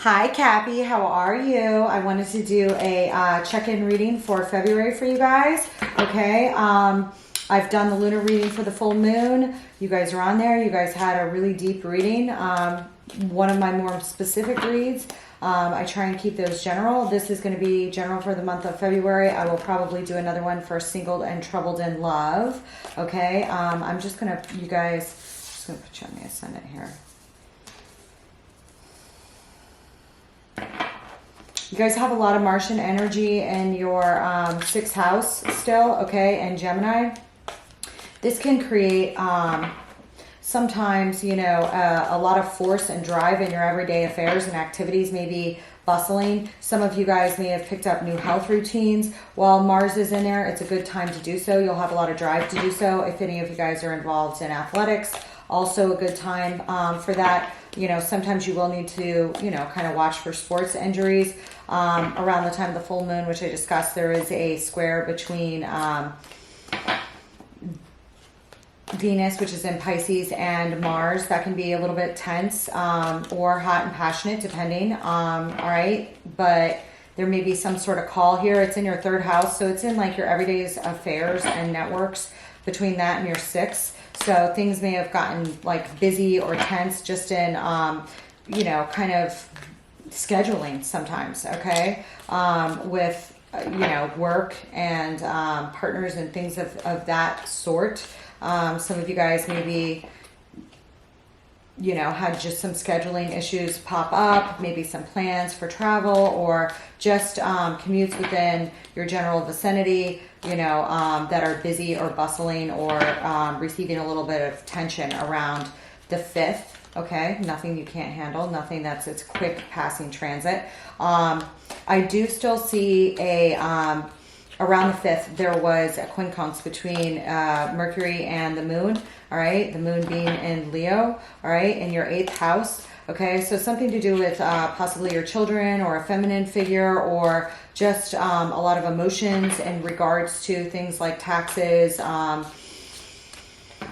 Hi, Cappy. How are you? I wanted to do a check-in reading for February for you guys. Okay. I've done the lunar reading for the full moon. You guys are on there. You guys had a really deep reading. One of my more specific reads. I try and keep those general. This is going to be general for the month of February. I will probably do another one for singled and troubled in love. Okay. I'm just going to, you guys, just going to put you on the ascendant here. You guys have a lot of Martian energy in your sixth house still, okay, and Gemini. This can create sometimes, you know, a lot of force and drive in your everyday affairs and activities, maybe bustling. Some of you guys may have picked up new health routines. While Mars is in there, it's a good time to do so. You'll have a lot of drive to do so. If any of you guys are involved in athletics, also a good time for that. You know, sometimes you will need to, you know, kind of watch for sports injuries. Around the time of the full moon, which I discussed, there is a square between Venus, which is in Pisces, and Mars. That can be a little bit tense or hot and passionate, depending. All right. But there may be some sort of call here. It's in your third house. So it's in like your everyday affairs and networks between that and your sixth. So things may have gotten like busy or tense just in, you know, kind of scheduling sometimes, okay, with, you know, work and partners and things of that sort. Some of you guys maybe, you know, had just some scheduling issues pop up, maybe some plans for travel or just commutes within your general vicinity, you know, that are busy or bustling or receiving a little bit of tension around the 5th. Okay, nothing you can't handle, nothing that's its quick passing transit. I do still see a, around the 5th, there was a quincunx between Mercury and the moon, all right? The moon being in Leo, all right, in your 8th house. Okay, so something to do with possibly your children or a feminine figure or just a lot of emotions in regards to things like taxes,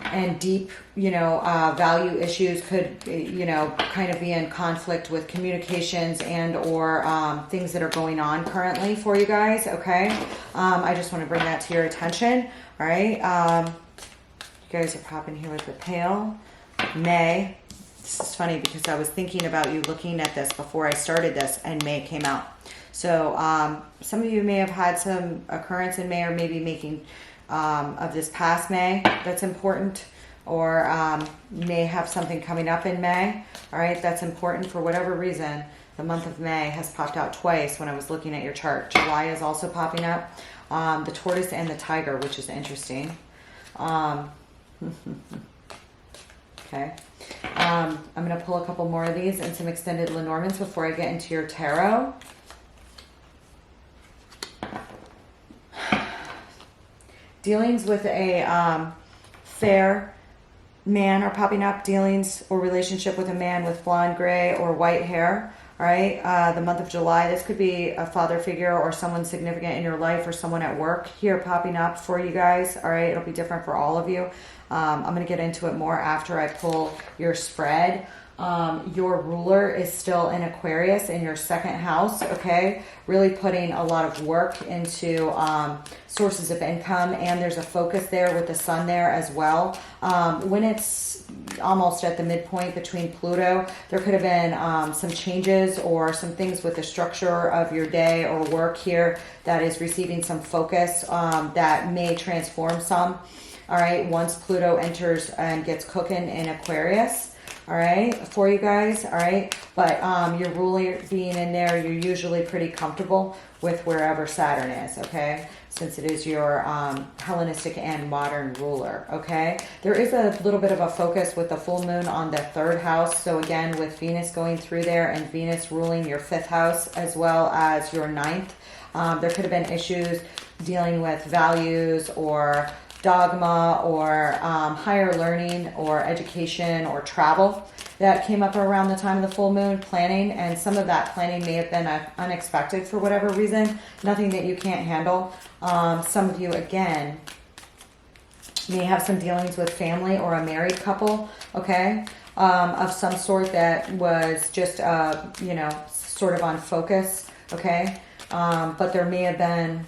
and deep, you know, value issues could, you know, kind of be in conflict with communications and or things that are going on currently for you guys, okay? I just want to bring that to your attention, all right? You guys are popping here with the pale. May. This is funny because I was thinking about you looking at this before I started this and May came out. So some of you may have had some occurrence in May or maybe making of this past May that's important, or may have something coming up in May, all right, that's important for whatever reason. The month of May has popped out twice when I was looking at your chart. July is also popping up, the tortoise and the tiger, which is interesting. Okay, I'm going to pull a couple more of these and some extended Lenormands before I get into your tarot. Dealings with a fair man are popping up. Dealings or relationship with a man with blonde, gray, or white hair. All right. The month of July. This could be a father figure or someone significant in your life or someone at work here popping up for you guys. All right. It'll be different for all of you. I'm going to get into it more after I pull your spread. Your ruler is still in Aquarius in your second house, okay? Really putting a lot of work into sources of income, and there's a focus there with the sun there as well. When it's almost at the midpoint between Pluto, there could have been some changes or some things with the structure of your day or work here that is receiving some focus that may transform some, all right, once Pluto enters and gets cooking in Aquarius. All right, for you guys, all right, but your ruler being in there, you're usually pretty comfortable with wherever Saturn is, okay, since it is your Hellenistic and modern ruler, okay. There is a little bit of a focus with the full moon on the 3rd house, so again, with Venus going through there and Venus ruling your 5th house as well as your 9th, there could have been issues dealing with values or dogma or higher learning or education or travel that came up around the time of the full moon, planning, and some of that planning may have been unexpected for whatever reason, nothing that you can't handle. Some of you, again, may have some dealings with family or a married couple, okay? of some sort that was just, you know, sort of on focus, okay? But there may have been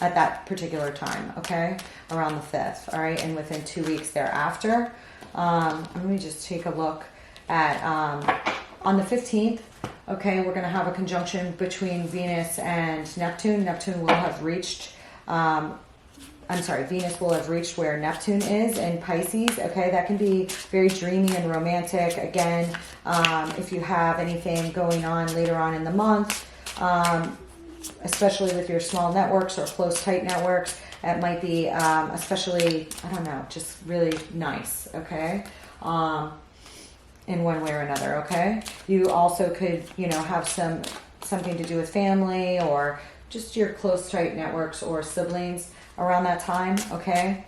at that particular time, okay? Around the 5th, all right? And within 2 weeks thereafter. Let me just take a look at, on the 15th, okay, we're going to have a conjunction between Venus and Neptune. Neptune will have reached, Venus will have reached where Neptune is in Pisces, okay? That can be very dreamy and romantic. Again, if you have anything going on later on in the month, especially with your small networks or close, tight networks, it might be especially, I don't know, just really nice, okay? In one way or another, okay? You also could, you know, have something to do with family or just your close, tight networks or siblings around that time, okay?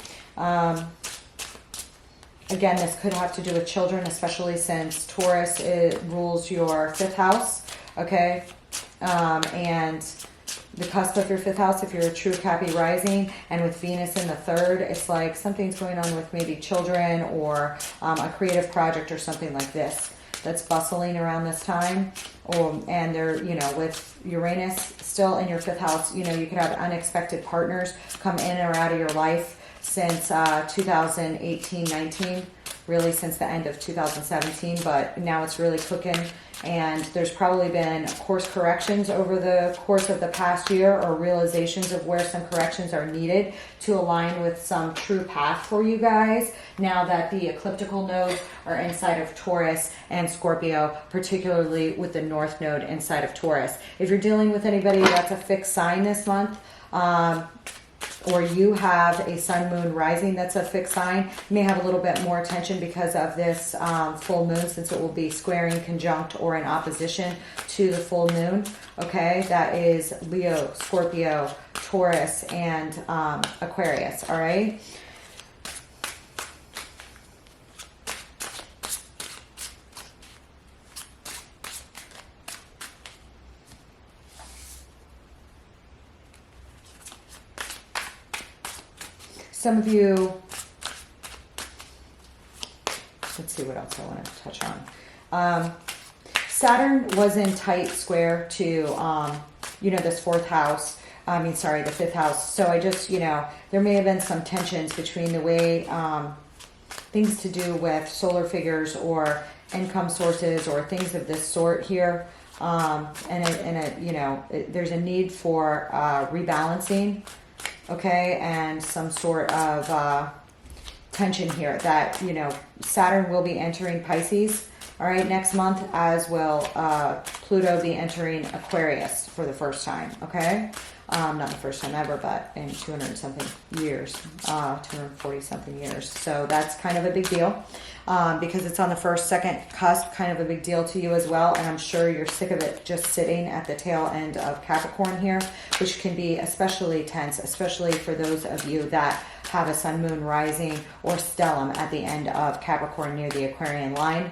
Again, this could have to do with children, especially since Taurus rules your 5th house, okay? And the cusp of your 5th house, if you're a true Cappy rising, and with Venus in the 3rd, it's like something's going on with maybe children or a creative project or something like this that's bustling around this time. And they're, you know, with Uranus still in your 5th house, you know, you could have unexpected partners come in or out of your life since 2018-19, really since the end of 2017, but now it's really cooking. And there's probably been course corrections over the course of the past year, or realizations of where some corrections are needed to align with some true path for you guys, now that the ecliptical nodes are inside of Taurus and Scorpio, particularly with the North Node inside of Taurus. If you're dealing with anybody that's a fixed sign this month, or you have a sun, moon, rising that's a fixed sign, you may have a little bit more attention because of this full moon, since it will be squaring, conjunct, or in opposition to the full moon, okay? That is Leo, Scorpio, Taurus, and Aquarius, all right? Some of you, let's see what else I want to touch on. Saturn was in tight square to, you know, this 4th house. The 5th house. So I just, you know, there may have been some tensions between the way things to do with solar figures or income sources or things of this sort here. You know, there's a need for rebalancing. Okay, and some sort of tension here that, you know, Saturn will be entering Pisces, all right, next month, as will Pluto be entering Aquarius for the first time, okay? Not the first time ever, but in 200-something years, 240-something years. So that's kind of a big deal because it's on the first, second cusp, kind of a big deal to you as well. And I'm sure you're sick of it just sitting at the tail end of Capricorn here, which can be especially tense, especially for those of you that have a sun, moon, rising, or stellium at the end of Capricorn near the Aquarian line.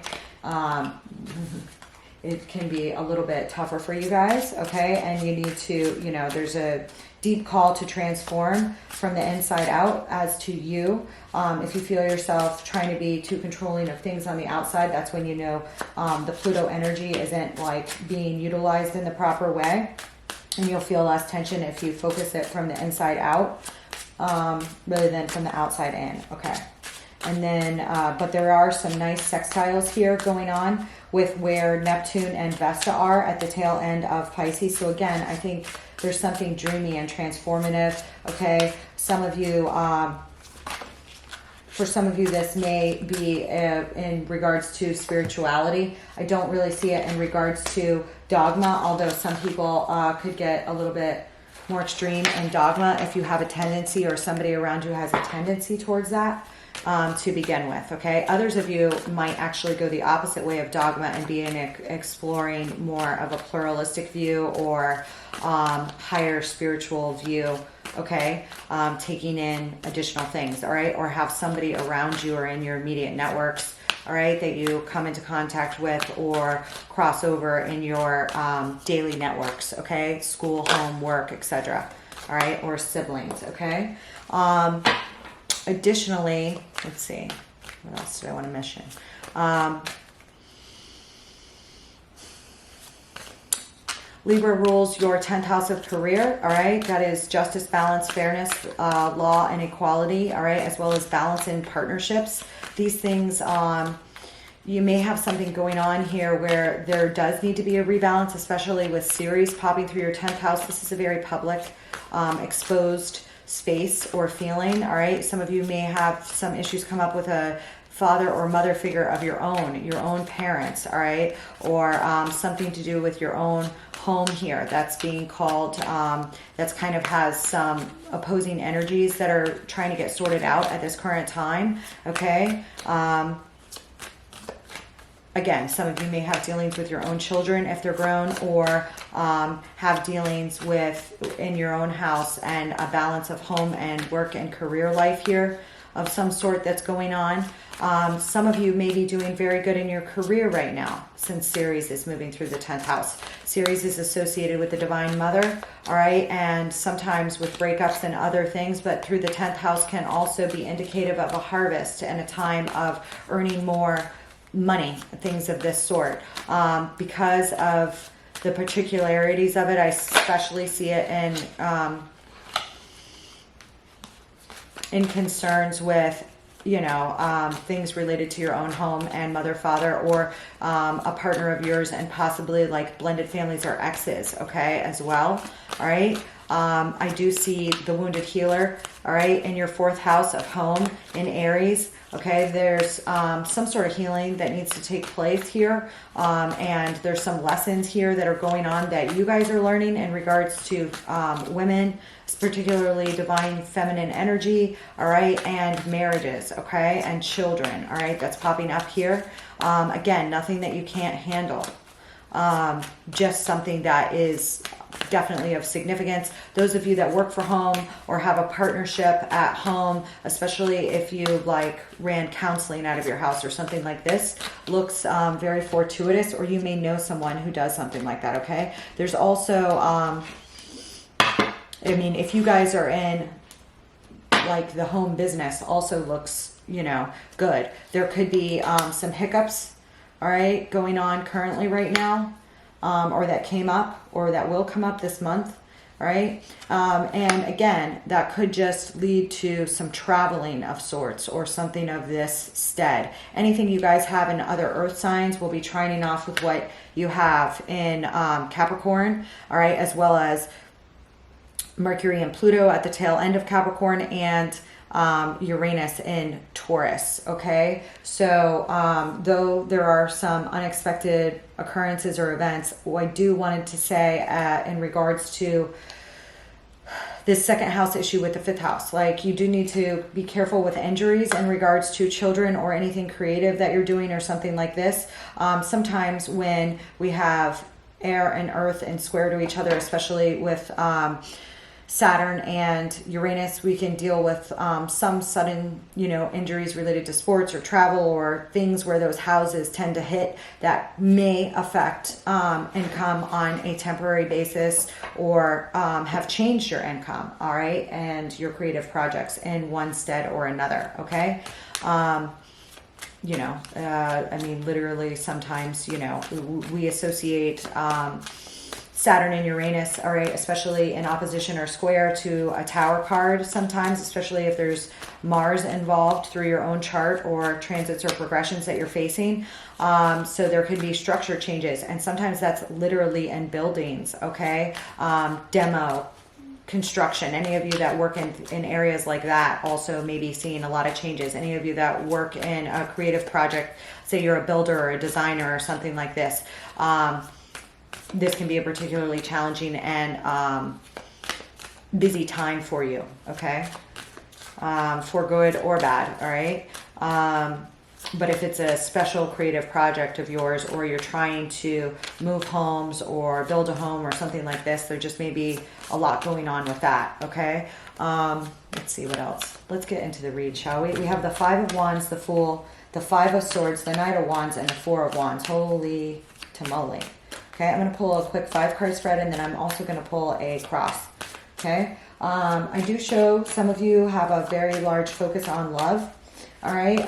It can be a little bit tougher for you guys, okay? And you need to, you know, there's a deep call to transform from the inside out as to you. If you feel yourself trying to be too controlling of things on the outside, that's when you know the Pluto energy isn't like being utilized in the proper way. And you'll feel less tension if you focus it from the inside out rather than from the outside in, okay? And then, but there are some nice sextiles here going on with where Neptune and Vesta are at the tail end of Pisces. So again, I think there's something dreamy and transformative, okay? Some of you, for some of you, this may be in regards to spirituality. I don't really see it in regards to dogma, although some people could get a little bit more extreme in dogma if you have a tendency or somebody around you has a tendency towards that. To begin with, okay? Others of you might actually go the opposite way of dogma and be in exploring more of a pluralistic view or higher spiritual view, okay? Taking in additional things, all right? Or have somebody around you or in your immediate networks, all right, that you come into contact with or cross over in your daily networks, okay? School, home, work, etc., all right? Or siblings, okay? Additionally, let's see, What else do I want to mention? Libra rules your 10th house of career, all right? That is justice, balance, fairness, law, and equality, all right? As well as balance in partnerships. These things, you may have something going on here where there does need to be a rebalance, especially with Ceres popping through your 10th house. This is a very public, exposed space or feeling, all right? Some of you may have some issues come up with a father or mother figure of your own parents, all right? Or something to do with your own home here that's being called, that's kind of has some opposing energies that are trying to get sorted out at this current time, okay? Again, some of you may have dealings with your own children if they're grown, or have dealings with in your own house and a balance of home and work and career life here of some sort that's going on. Some of you may be doing very good in your career right now since Ceres is moving through the 10th house. Ceres is associated with the Divine Mother, all right, and sometimes with breakups and other things, but through the 10th house can also be indicative of a harvest and a time of earning more money, things of this sort. Because of the particularities of it, I especially see it in concerns with, you know, things related to your own home and mother, father, or a partner of yours, and possibly like blended families or exes, okay, as well, all right? I do see the wounded healer, all right, in your 4th house of home in Aries. Okay, there's some sort of healing that needs to take place here, and there's some lessons here that are going on that you guys are learning in regards to women, particularly divine feminine energy, all right, and marriages, okay, and children, all right, that's popping up here. Again, nothing that you can't handle, just something that is definitely of significance. Those of you that work for home or have a partnership at home, especially if you like ran counseling out of your house or something like this, looks very fortuitous, or you may know someone who does something like that, okay? There's also, I mean, if you guys are in like the home business, also looks, you know, good. There could be some hiccups, all right, going on currently right now. Or that came up, or that will come up this month, right? And again, that could just lead to some traveling of sorts or something of this stead. Anything you guys have in other earth signs will be trining off with what you have in Capricorn, all right, as well as Mercury and Pluto at the tail end of Capricorn, and Uranus in Taurus, okay? So though there are some unexpected occurrences or events, I do wanted to say in regards to this 2nd house issue with the 5th house, like you do need to be careful with injuries in regards to children or anything creative that you're doing or something like this. Sometimes when we have air and earth and square to each other, especially with Saturn and Uranus, we can deal with some sudden, you know, injuries related to sports or travel or things where those houses tend to hit that may affect income on a temporary basis, or have changed your income, all right, and your creative projects in one stead or another, okay? You know, I mean, literally sometimes, you know, we associate Saturn and Uranus, all right, especially in opposition or square to a tower card sometimes, especially if there's Mars involved through your own chart or transits or progressions that you're facing. So there could be structure changes, and sometimes that's literally in buildings, okay? Demo, construction. Any of you that work in areas like that also may be seeing a lot of changes. Any of you that work in a creative project, say you're a builder or a designer or something like this, this can be a particularly challenging and busy time for you, okay? For good or bad, all right? But if it's a special creative project of yours, or you're trying to move homes or build a home or something like this, there just may be a lot going on with that, okay? Let's see what else. Let's get into the read, shall we? We have the 5 of Wands, the Fool, the 5 of Swords, the Knight of Wands, and the 4 of Wands. Holy tamale. Okay, I'm going to pull a quick 5-card spread, and then I'm also going to pull a cross. Okay, I do show some of you have a very large focus on love. all right?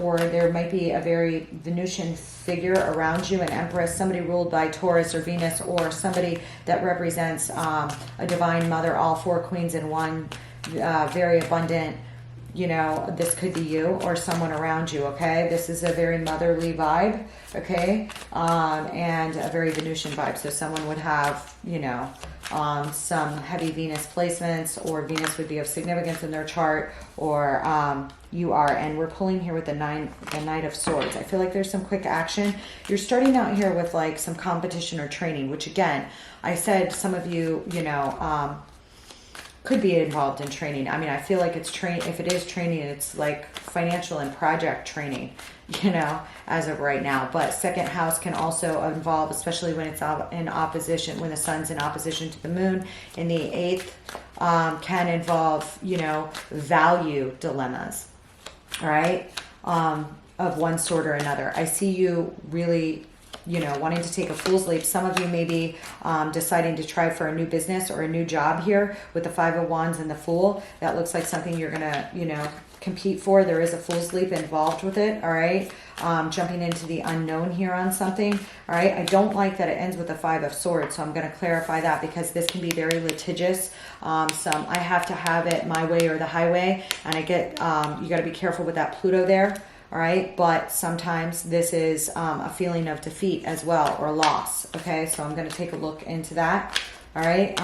Or there might be a very Venusian figure around you, an empress, somebody ruled by Taurus or Venus, or somebody that represents a divine mother, all four queens in one, very abundant. You know, this could be you or someone around you, okay? This is a very motherly vibe, okay? And a very Venusian vibe. So someone would have, you know, some heavy Venus placements, or Venus would be of significance in their chart, or you are. And we're pulling here with the Knight of Swords. I feel like there's some quick action. You're starting out here with like some competition or training, which again, I said some of you, you know, could be involved in training. I mean, I feel like it's if it is training, it's like financial and project training, you know, as of right now. But second house can also involve, especially when it's in opposition, when the sun's in opposition to the moon in the 8th, can involve, you know, value dilemmas, all right, of one sort or another. I see you really, you know, wanting to take a fool's leap. Some of you may be deciding to try for a new business or a new job here with the Five of Wands and the Fool. That looks like something you're going to, you know, compete for. There is a fool's leap involved with it, all right? Jumping into the unknown here on something, all right? I don't like that it ends with the Five of Swords, so I'm going to clarify that because this can be very litigious. I have to have it my way or the highway, and I get, you got to be careful with that Pluto there. All right, but sometimes this is a feeling of defeat as well, or loss. Okay, so I'm going to take a look into that. All right,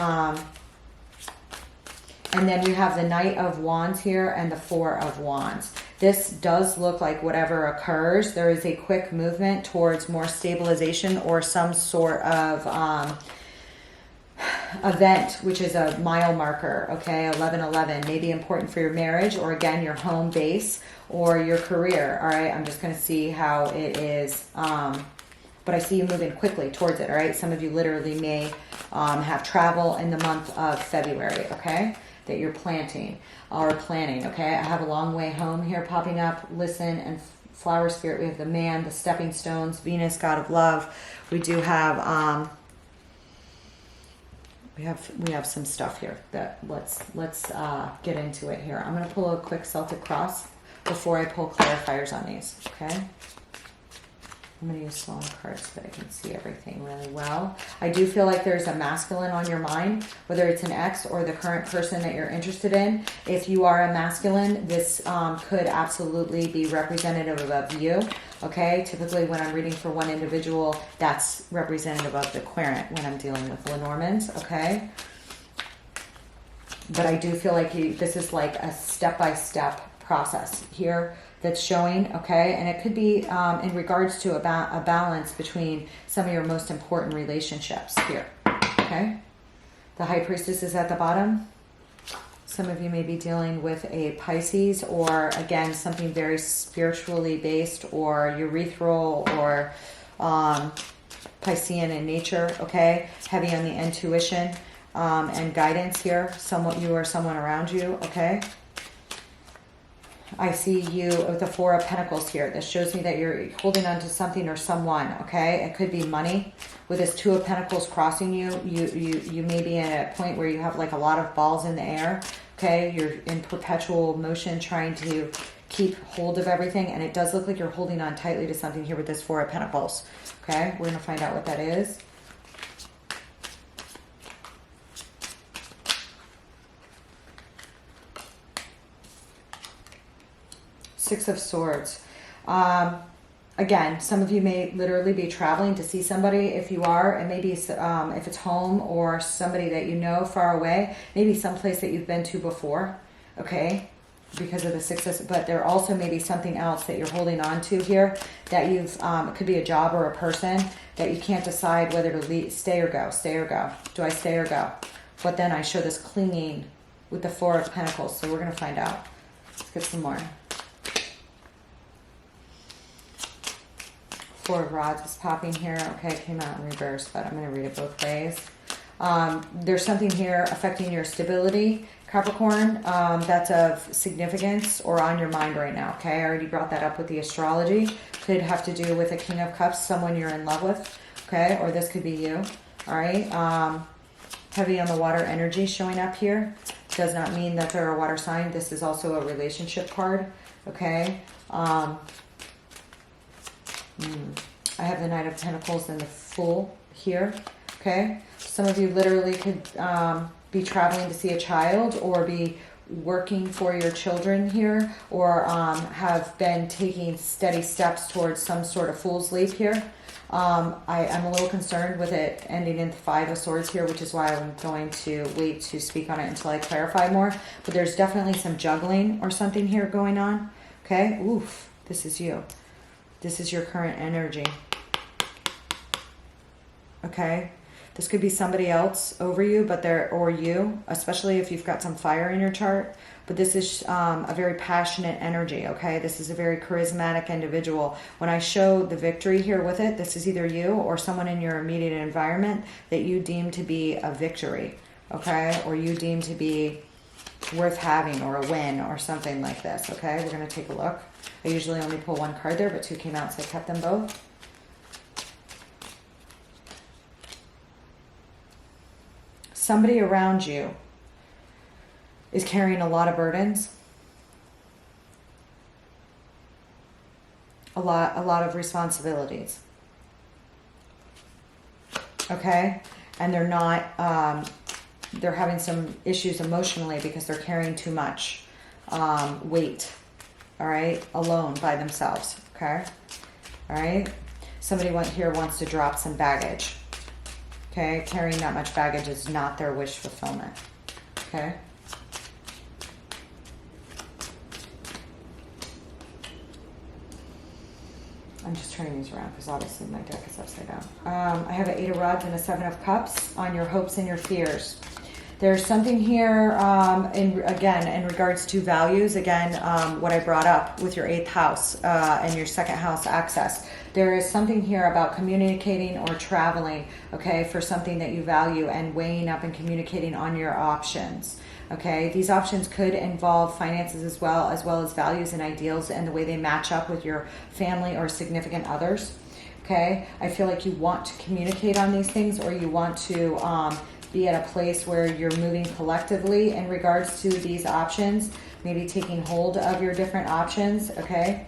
and then we have the Knight of Wands here and the Four of Wands. This does look like whatever occurs, there is a quick movement towards more stabilization or some sort of event, which is a mile marker, okay? 1111 may be important for your marriage, or again your home base or your career. All right, I'm just going to see how it is, but I see you moving quickly towards it. All right, some of you literally may have travel in the month of February, okay, that you're planning. Okay, I have a long way home here popping up. Listen, and flower spirit, we have the Man, the stepping stones, Venus, God of love. We do have we have some stuff here that let's get into it here. I'm going to pull a quick Celtic cross before I pull clarifiers on these, okay? I'm going to use smaller cards so that I can see everything really well. I do feel like there's a masculine on your mind, whether it's an ex or the current person that you're interested in. If you are a masculine, this could absolutely be representative of you, okay? Typically when I'm reading for one individual, that's representative of the querent when I'm dealing with Lenormands, okay? But I do feel like this is like a step-by-step process here that's showing, okay? And it could be in regards to a balance between some of your most important relationships here, okay? The High Priestess is at the bottom. Some of you may be dealing with a Pisces, or again, something very spiritually based, or urethral, or Piscean in nature, okay? Heavy on the intuition and guidance here. You or someone around you, okay? I see you with the Four of Pentacles here. This shows me that you're holding on to something or someone, okay? It could be money. With this Two of Pentacles crossing you, you may be at a point where you have like a lot of balls in the air, okay? You're in perpetual motion trying to keep hold of everything, and it does look like you're holding on tightly to something here with this Four of Pentacles, okay? We're going to find out what that is. Six of Swords. Again, some of you may literally be traveling to see somebody. If you are, it may be if it's home or somebody that you know far away, maybe someplace that you've been to before, okay, because of the Six of, but there also may be something else that you're holding on to here that you've, it could be a job or a person that you can't decide whether to stay or go. Do I stay or go? But then I show this clinging with the Four of Pentacles, so we're going to find out. Let's get some more. Four of Rods is popping here. Okay, it came out in reverse, but I'm going to read it both ways. There's something here affecting your stability, Capricorn, that's of significance or on your mind right now, okay? I already brought that up with the astrology. Could have to do with a King of Cups, someone you're in love with, okay? Or this could be you, all right? Heavy on the water energy showing up here. Does not mean that they're a water sign. This is also a relationship card, okay? I have the Knight of Pentacles and the Fool here, okay? Some of you literally could be traveling to see a child, or be working for your children here, or have been taking steady steps towards some sort of Fool's Leap here. I'm a little concerned with it ending in the Five of Swords here, which is why I'm going to wait to speak on it until I clarify more. But there's definitely some juggling or something here going on, okay? Oof, this is you. This is your current energy. Okay, this could be somebody else over you, but or you, especially if you've got some fire in your chart. But this is a very passionate energy, okay? This is a very charismatic individual. When I show the victory here with it, this is either you or someone in your immediate environment that you deem to be a victory, okay? Or you deem to be worth having, or a win, or something like this, okay? We're going to take a look. I usually only pull one card there, but two came out, so I kept them both. Somebody around you is carrying a lot of burdens, a lot of responsibilities, okay? And they're not, they're having some issues emotionally because they're carrying too much weight, all right, alone by themselves, okay? All right? Somebody here wants to drop some baggage. Okay, carrying that much baggage is not their wish fulfillment. Okay. I'm just turning these around because obviously my deck is upside down. I have an 8 of Rods and a 7 of Cups on your hopes and your fears. There's something here, again, in regards to values, again, what I brought up with your 8th house and your 2nd house access. There is something here about communicating or traveling, okay, for something that you value, and weighing up and communicating on your options, okay? These options could involve finances as well as values and ideals and the way they match up with your family or significant others, okay? I feel like you want to communicate on these things, or you want to be at a place where you're moving collectively in regards to these options, maybe taking hold of your different options, okay?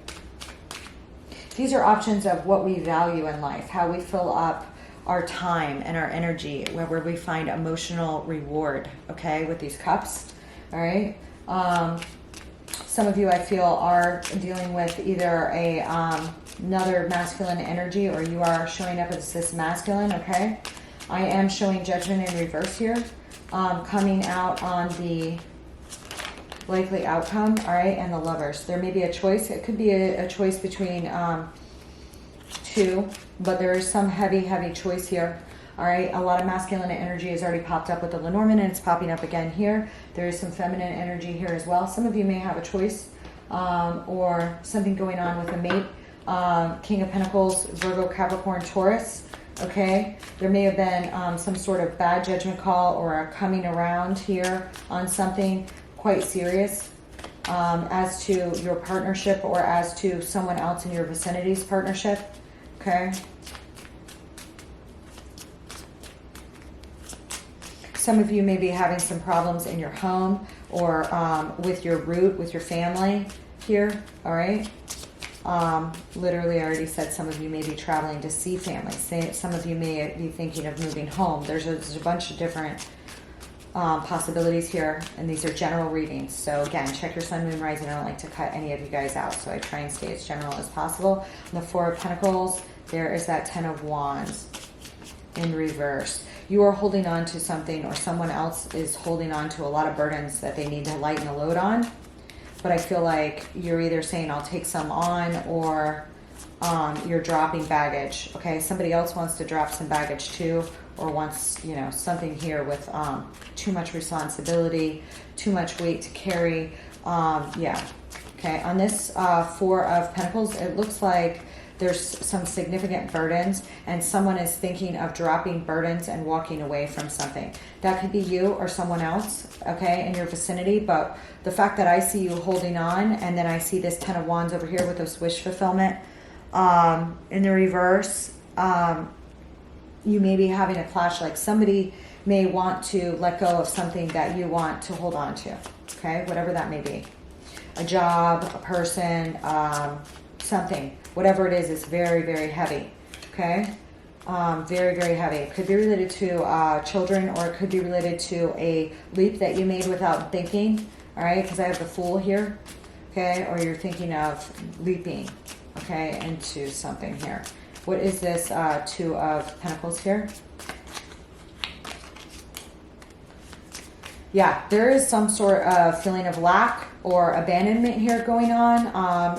These are options of what we value in life, how we fill up our time and our energy, where we find emotional reward, okay, with these cups, all right? Some of you, I feel, are dealing with either another masculine energy, or you are showing up as this masculine, okay? I am showing Judgment in reverse here, coming out on the likely outcome, all right, and the Lovers. There may be a choice. It could be a choice between two, but there is some heavy choice here, all right? A lot of masculine energy has already popped up with the Lenormand, and it's popping up again here. There is some feminine energy here as well. Some of you may have a choice or something going on with a mate. King of Pentacles, Virgo, Capricorn, Taurus, okay? There may have been some sort of bad judgment call, or a coming around here on something quite serious as to your partnership, or as to someone else in your vicinity's partnership, okay? Some of you may be having some problems in your home, or with your root, with your family here, all right? Literally, I already said some of you may be traveling to see family. Some of you may be thinking of moving home. There's a bunch of different possibilities here, and these are general readings. So again, check your sun, moon, rising. I don't like to cut any of you guys out, so I try and stay as general as possible. And the 4 of Pentacles, there is that 10 of Wands in reverse. You are holding on to something, or someone else is holding on to a lot of burdens that they need to lighten the load on. But I feel like you're either saying, I'll take some on, or you're dropping baggage. Okay, somebody else wants to drop some baggage too, or wants, you know, something here with too much responsibility, too much weight to carry. Yeah. Okay, on this 4 of Pentacles, it looks like there's some significant burdens, and someone is thinking of dropping burdens and walking away from something. That could be you or someone else, okay, in your vicinity. But the fact that I see you holding on, and then I see this 10 of Wands over here with this wish fulfillment in the reverse, you may be having a clash. Like somebody may want to let go of something that you want to hold on to, okay, whatever that may be. a job, a person, something. Whatever it is very, very heavy, okay? Very, very heavy. It could be related to children, or it could be related to a leap that you made without thinking, all right? Because I have the Fool here, okay? Or you're thinking of leaping, okay, into something here. What is this Two of Pentacles here? Yeah, there is some sort of feeling of lack or abandonment here going on.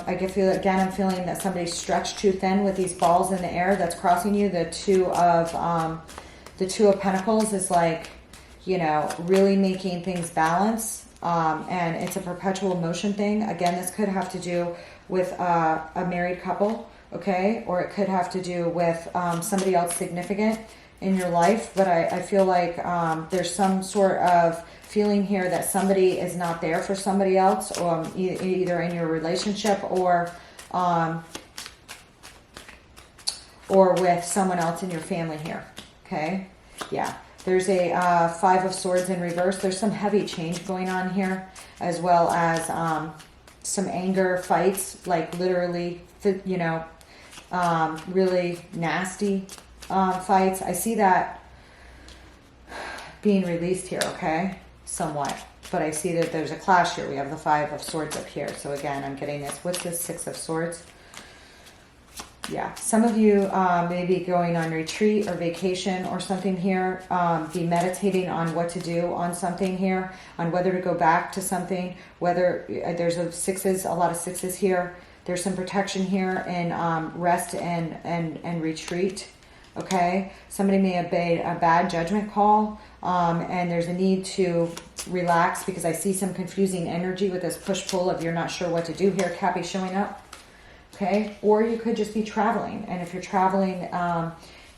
I feel, again, I'm feeling that somebody's stretched too thin with these balls in the air that's crossing you. The Two of Pentacles is like, you know, really making things balance. And it's a perpetual motion thing. Again, this could have to do with a married couple, okay? Or it could have to do with somebody else significant in your life. But I feel like there's some sort of feeling here that somebody is not there for somebody else, either in your relationship or with someone else in your family here, okay? Yeah. There's a Five of Swords in reverse. There's some heavy change going on here, as well as some anger fights, like literally, you know, really nasty fights. I see that being released here, okay, somewhat. But I see that there's a clash here. We have the Five of Swords up here. So again, I'm getting this. What's this Six of Swords? Yeah, some of you may be going on retreat or vacation or something here. Be meditating on what to do on something here, on whether to go back to something, whether there's a lot of sixes here. There's some protection here in rest and retreat. Okay, somebody may have made a bad judgment call, and there's a need to relax because I see some confusing energy with this push-pull of you're not sure what to do here. Cappy showing up. Okay, or you could just be traveling, and if you're traveling,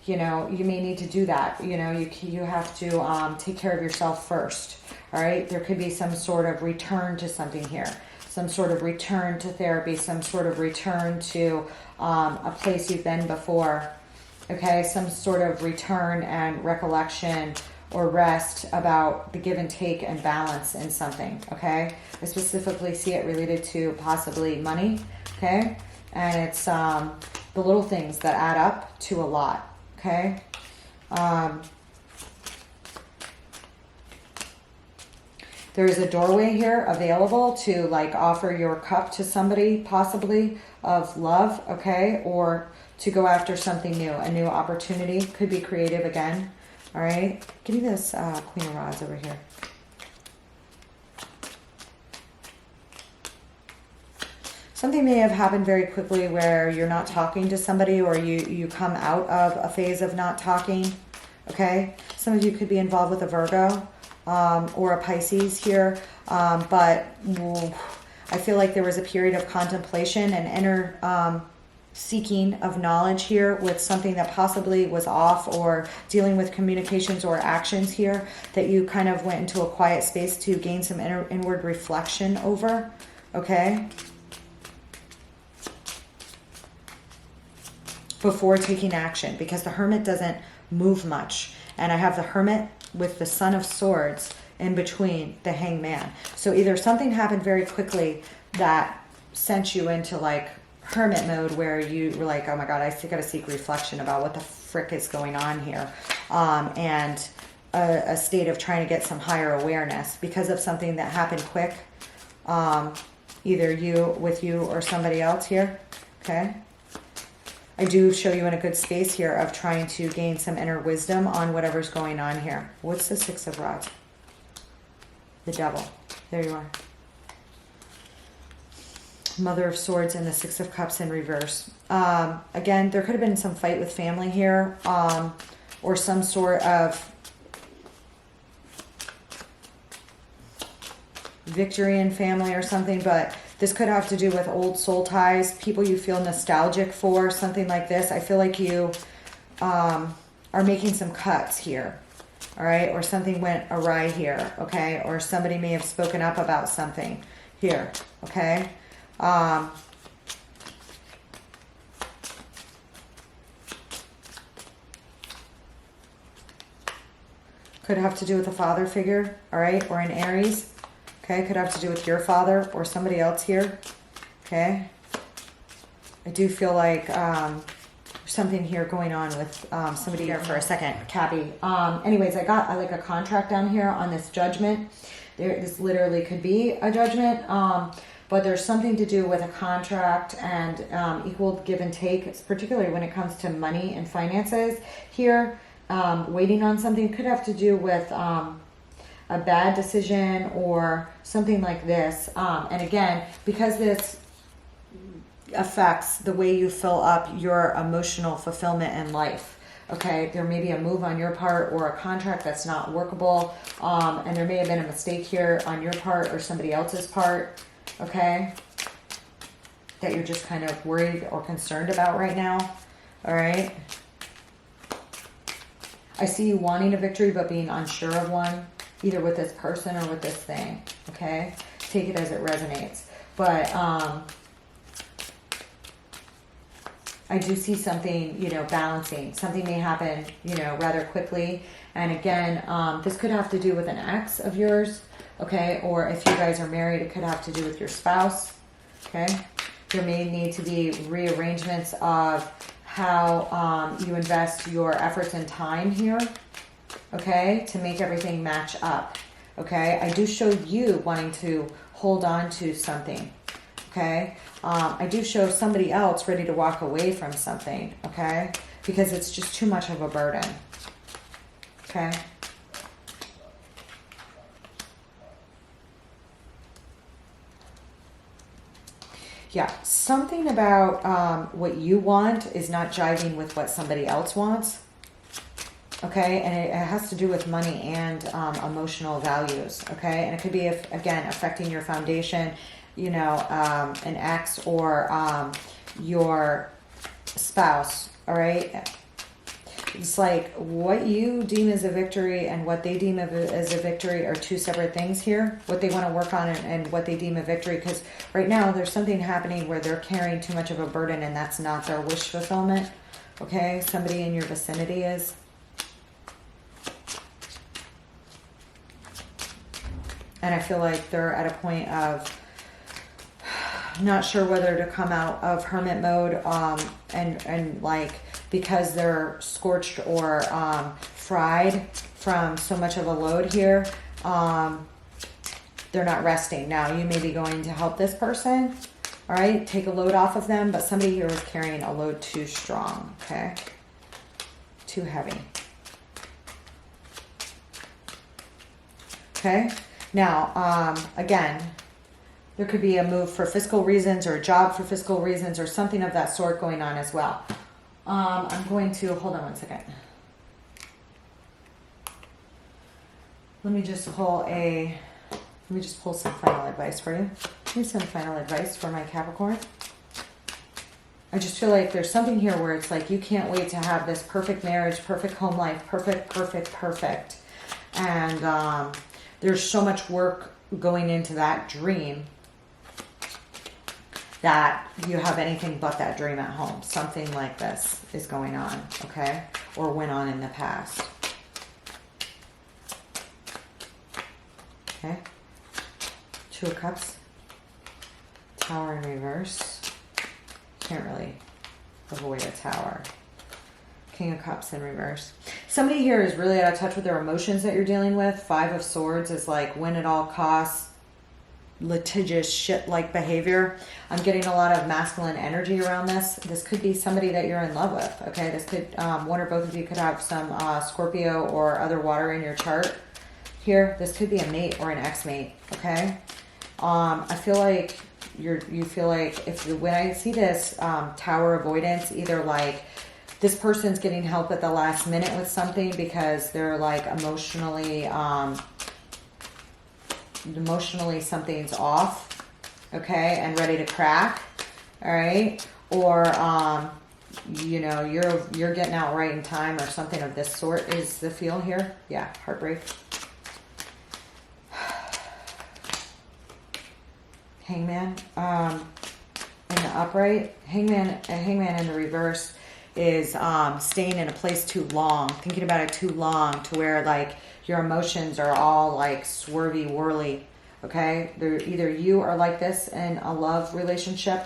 you know, you may need to do that. You know, you have to take care of yourself first. All right, there could be some sort of return to something here, some sort of return to therapy, some sort of return to a place you've been before. Okay, some sort of return and recollection or rest about the give and take and balance in something. Okay, I specifically see it related to possibly money. Okay. And it's the little things that add up to a lot, okay? There is a doorway here available to like offer your cup to somebody, possibly of love, okay? Or to go after something new, a new opportunity. Could be creative again, all right? Give me this Queen of Rods over here. Something may have happened very quickly where you're not talking to somebody, or you come out of a phase of not talking, okay? Some of you could be involved with a Virgo or a Pisces here, but I feel like there was a period of contemplation and inner seeking of knowledge here with something that possibly was off, or dealing with communications or actions here that you kind of went into a quiet space to gain some inward reflection over, okay? Before taking action, because the Hermit doesn't move much, and I have the Hermit with the Son of Swords in between the Hangman. So either something happened very quickly that sent you into like Hermit mode, where you were like, oh my god, I gotta seek reflection about what the frick is going on here, and a state of trying to get some higher awareness because of something that happened quick, either you or somebody else here, okay? I do show you in a good space here of trying to gain some inner wisdom on whatever's going on here. What's the Six of Rods? The Devil. There you are. Mother of Swords and the Six of Cups in reverse. Again, there could have been some fight with family here, or some sort of victory in family or something, but this could have to do with old soul ties, people you feel nostalgic for, something like this. I feel like you are making some cuts here, all right? Or something went awry here, okay? Or somebody may have spoken up about something here, okay? Could have to do with a father figure, all right? Or an Aries, Okay, could have to do with your father or somebody else here. Okay. I do feel like there's something here going on with somebody here for a second, Cappy. Anyways, I got like a contract down here on this judgment. This literally could be a judgment, but there's something to do with a contract and equal give and take, particularly when it comes to money and finances here. Waiting on something could have to do with a bad decision or something like this. And again, because this affects the way you fill up your emotional fulfillment in life. Okay, there may be a move on your part or a contract that's not workable, and there may have been a mistake here on your part or somebody else's part, okay, that you're just kind of worried or concerned about right now, all right? I see you wanting a victory but being unsure of one, either with this person or with this thing, okay? Take it as it resonates. But I do see something, you know, balancing. Something may happen, you know, rather quickly. And again, this could have to do with an ex of yours, okay? Or if you guys are married, it could have to do with your spouse, okay? There may need to be rearrangements of how you invest your efforts and time here, okay? To make everything match up, okay? I do show you wanting to hold on to something, okay? I do show somebody else ready to walk away from something, okay? Because it's just too much of a burden, okay? Yeah, something about what you want is not jiving with what somebody else wants, okay? And it has to do with money and emotional values, okay? And it could be, again, affecting your foundation, you know, an ex or your spouse, all right? It's like what you deem as a victory and what they deem as a victory are two separate things here. What they want to work on and what they deem a victory. Because right now there's something happening where they're carrying too much of a burden and that's not their wish fulfillment, okay? Somebody in your vicinity is. And I feel like they're at a point of not sure whether to come out of hermit mode and like because they're scorched or fried from so much of a load here, they're not resting. Now you may be going to help this person, all right, take a load off of them, but somebody here is carrying a load too strong, okay, too heavy. Okay, now again, there could be a move for fiscal reasons or a job for fiscal reasons or something of that sort going on as well. I'm going to, hold on one second. Let me just pull some final advice for you. Here's some final advice for my Capricorn. I just feel like there's something here where it's like you can't wait to have this perfect marriage, perfect home life, perfect. And there's so much work going into that dream that you have anything but that dream at home. Something like this is going on, okay? Or went on in the past. Okay? Two of Cups. Tower in reverse. Can't really avoid a tower. King of Cups in reverse. Somebody here is really out of touch with their emotions that you're dealing with. Five of Swords is like win at all costs, litigious shit-like behavior. I'm getting a lot of masculine energy around this. This could be somebody that you're in love with, okay? This could, one or both of you could have some Scorpio or other water in your chart here. This could be a mate or an ex-mate, okay? I feel like you feel like when I see this tower avoidance, either like this person's getting help at the last minute with something because they're like emotionally something's off, okay, and ready to crack, all right, or you know, you're getting out right in time or something of this sort is the feel here. Yeah, heartbreak. Hangman in the upright. Hangman in the reverse is staying in a place too long, thinking about it too long, to where like your emotions are all like swervy whirly, okay? Either you are like this in a love relationship,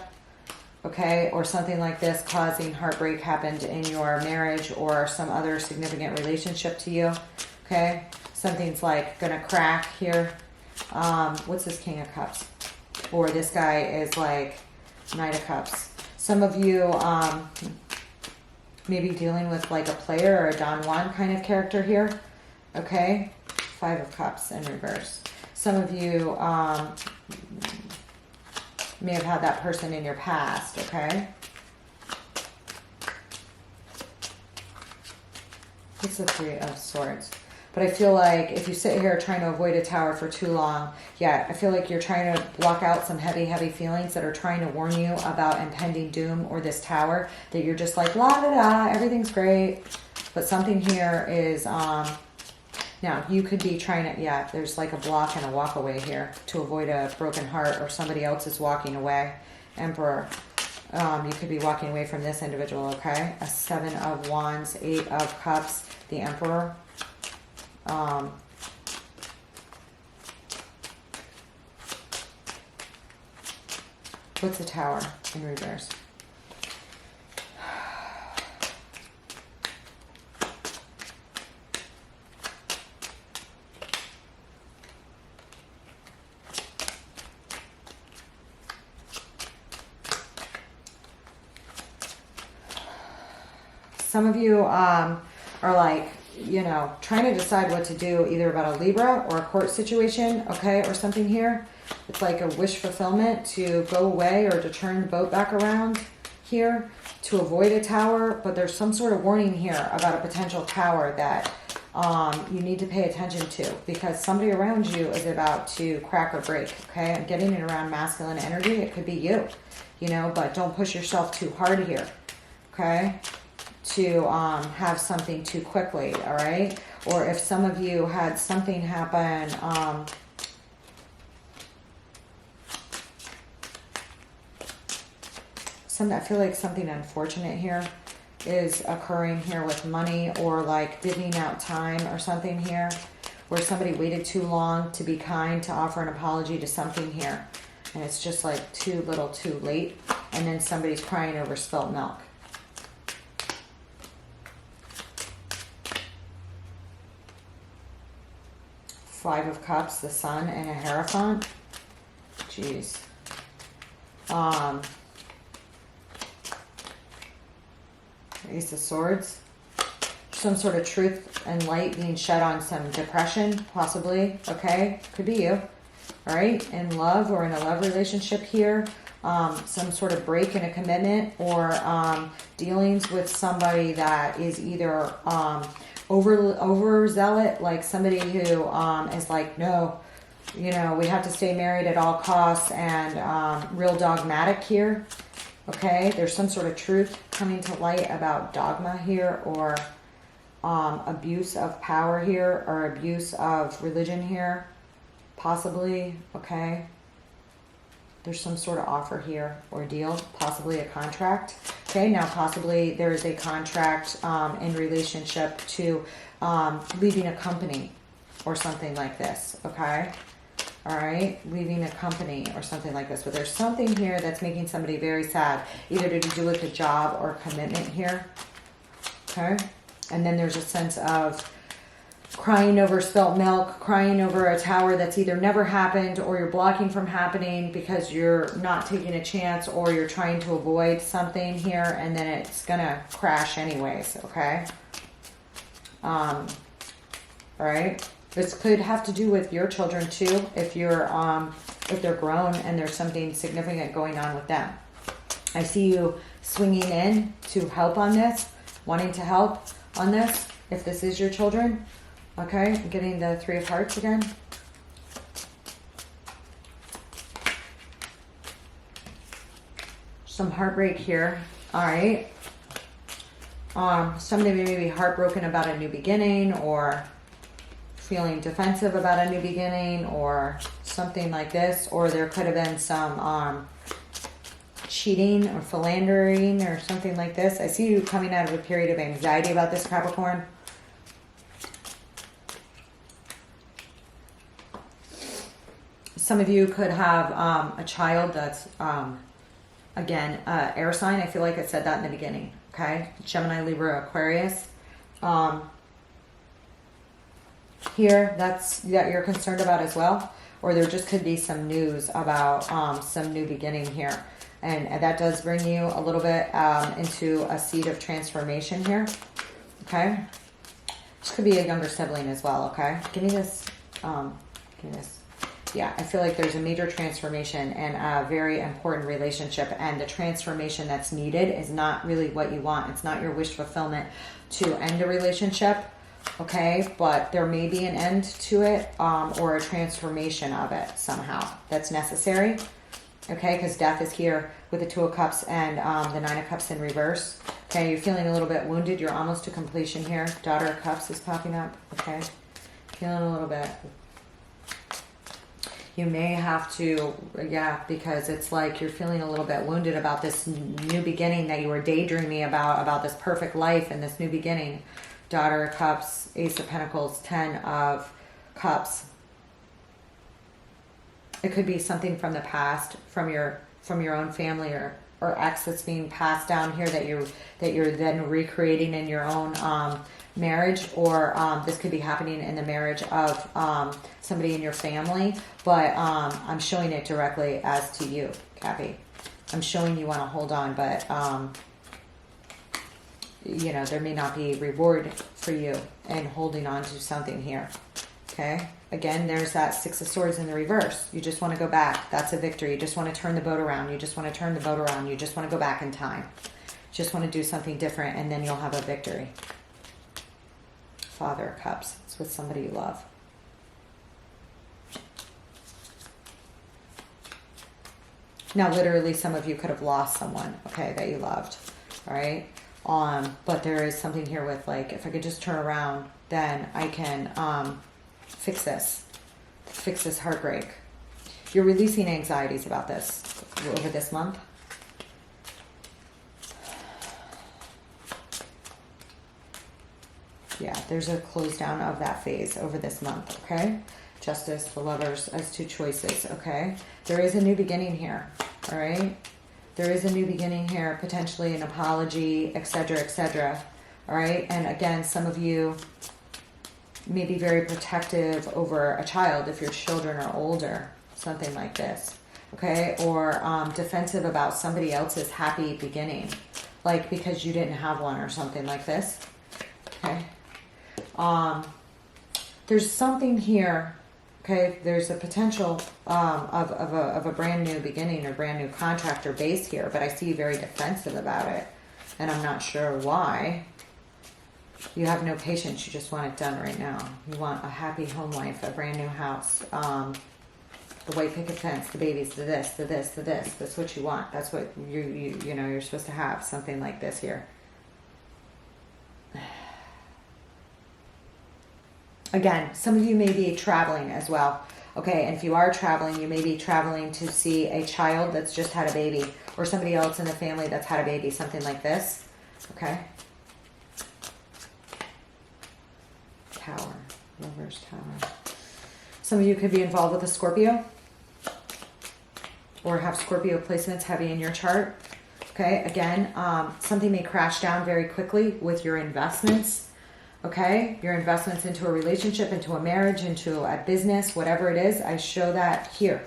okay, or something like this causing heartbreak happened in your marriage or some other significant relationship to you, okay? Something's like gonna crack here. What's this King of Cups? Or this guy is like Knight of Cups. Some of you maybe dealing with like a player or a Don Juan kind of character here, okay? Five of Cups in reverse. Some of you may have had that person in your past, okay? It's the Three of Swords. But I feel like if you sit here trying to avoid a tower for too long, yeah, I feel like you're trying to block out some heavy, heavy feelings that are trying to warn you about impending doom or this tower, that you're just like, la da da, everything's great. But something here is, now you could be trying to, yeah, there's like a block and a walk away here to avoid a broken heart, or somebody else is walking away. Emperor. You could be walking away from this individual, okay? A Seven of Wands, Eight of Cups, the Emperor. What's the Tower in reverse? Some of you are like, you know, trying to decide what to do either about a Libra or a court situation, okay, or something here. It's like a wish fulfillment to go away or to turn the boat back around here to avoid a tower. But there's some sort of warning here about a potential tower that you need to pay attention to, because somebody around you is about to crack or break, okay? I'm getting it around masculine energy. It could be you, you know, but don't push yourself too hard here, okay? To have something too quickly, all right? Or if some of you had something happen, I feel like something unfortunate here is occurring here with money, or like divvying out time or something here, where somebody waited too long to be kind, to offer an apology to something here, and it's just like too little too late, and then somebody's crying over spilt milk. Five of Cups, the Sun, and a Hierophant. Jeez. Ace of Swords. Some sort of truth and light being shed on some depression, possibly. Okay, could be you. All right, in love or in a love relationship here. Some sort of break in a commitment, or dealings with somebody that is either overzealot, like somebody who is like, no, you know, we have to stay married at all costs, and real dogmatic here. Okay, there's some sort of truth coming to light about dogma here, or abuse of power here, or abuse of religion here, possibly. Okay, there's some sort of offer here or deal, possibly a contract. Okay, now possibly there is a contract in relationship to leaving a company or something like this, okay? All right, leaving a company or something like this. But there's something here that's making somebody very sad, either to do with a job or commitment here, okay? And then there's a sense of crying over spilt milk, crying over a tower that's either never happened, or you're blocking from happening because you're not taking a chance, or you're trying to avoid something here, and then it's gonna crash anyways, okay? All right, this could have to do with your children too, if you're if they're grown and there's something significant going on with them. I see you swinging in to help on this, wanting to help on this, if this is your children. Okay, I'm getting the Three of Hearts again. Some heartbreak here. All right. Somebody may be heartbroken about a new beginning, or feeling defensive about a new beginning, or something like this. Or there could have been some cheating or philandering or something like this. I see you coming out of a period of anxiety about this, Capricorn. Some of you could have a child that's, again, air sign. I feel like I said that in the beginning. Okay, Gemini, Libra, Aquarius. Here, that you're concerned about as well. Or there just could be some news about some new beginning here. And that does bring you a little bit into a seed of transformation here. Okay. This could be a younger sibling as well. Okay. Give me this. Give me this. Yeah, I feel like there's a major transformation and a very important relationship. And the transformation that's needed is not really what you want. It's not your wish fulfillment to end a relationship. Okay, but there may be an end to it or a transformation of it somehow that's necessary. Okay, because death is here with the Two of Cups and the Nine of Cups in reverse. Okay, you're feeling a little bit wounded. You're almost to completion here. Daughter of Cups is popping up. Okay, feeling a little bit. You may have to, yeah, because it's like you're feeling a little bit wounded about this new beginning that you were daydreaming about this perfect life and this new beginning. Daughter of Cups, Ace of Pentacles, Ten of Cups. It could be something from the past, from your own family or ex that's being passed down here that you're then recreating in your own marriage, or this could be happening in the marriage of somebody in your family. But I'm showing it directly as to you, Cappy. I'm showing you want to hold on, but you know, there may not be reward for you in holding on to something here. Okay. Again, there's that Six of Swords in the reverse. You just want to go back. That's a victory. You just want to turn the boat around. You just want to turn the boat around. You just want to go back in time. Just want to do something different, and then you'll have a victory. Father of Cups. It's with somebody you love. Now, literally, some of you could have lost someone, okay, that you loved. All right. But there is something here with, like, if I could just turn around, then I can fix this heartbreak. You're releasing anxieties about this over this month. Yeah, there's a close down of that phase over this month, okay? Justice, the Lovers as two choices, okay? There is a new beginning here, all right? There is a new beginning here, potentially an apology, etc., all right? And again, some of you may be very protective over a child if your children are older, something like this, okay? Or defensive about somebody else's happy beginning, like because you didn't have one or something like this, okay? There's something here. Okay, there's a potential of a brand new beginning or brand new contract or base here, but I see you very defensive about it, and I'm not sure why. You have no patience. You just want it done right now. You want a happy home life, a brand new house, the white picket fence, the babies, the this, the this, the this. That's what you want. That's what you know you're supposed to have, something like this here. Again, some of you may be traveling as well. Okay, and if you are traveling, you may be traveling to see a child that's just had a baby, or somebody else in the family that's had a baby, something like this. Okay. Tower. Lover's Tower. Some of you could be involved with a Scorpio, or have Scorpio placements heavy in your chart. Okay, again, something may crash down very quickly with your investments. Okay, your investments into a relationship, into a marriage, into a business, whatever it is, I show that here.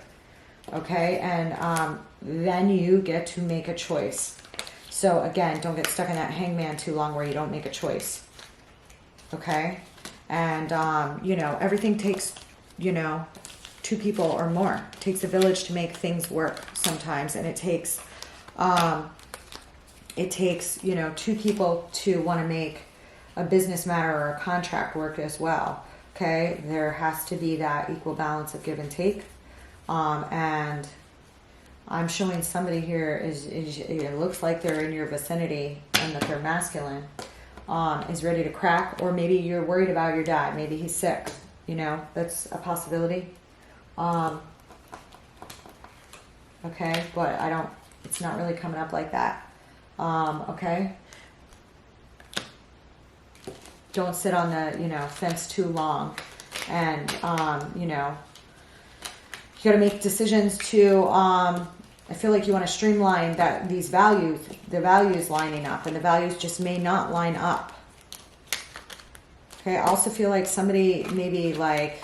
Okay, and then you get to make a choice. So again, don't get stuck in that hangman too long where you don't make a choice. Okay, and you know, everything takes, you know, two people or more. It takes a village to make things work sometimes, and it takes, you know, two people to want to make a business matter or a contract work as well. Okay, there has to be that equal balance of give and take. And I'm showing somebody here is it looks like they're in your vicinity and that they're masculine, is ready to crack, or maybe you're worried about your dad. Maybe he's sick. You know, that's a possibility. Okay, but it's not really coming up like that. Okay. Don't sit on the, you know, fence too long, and, you know, You got to make decisions to, I feel like you want to streamline that these values, the values lining up, and the values just may not line up. Okay, I also feel like somebody maybe like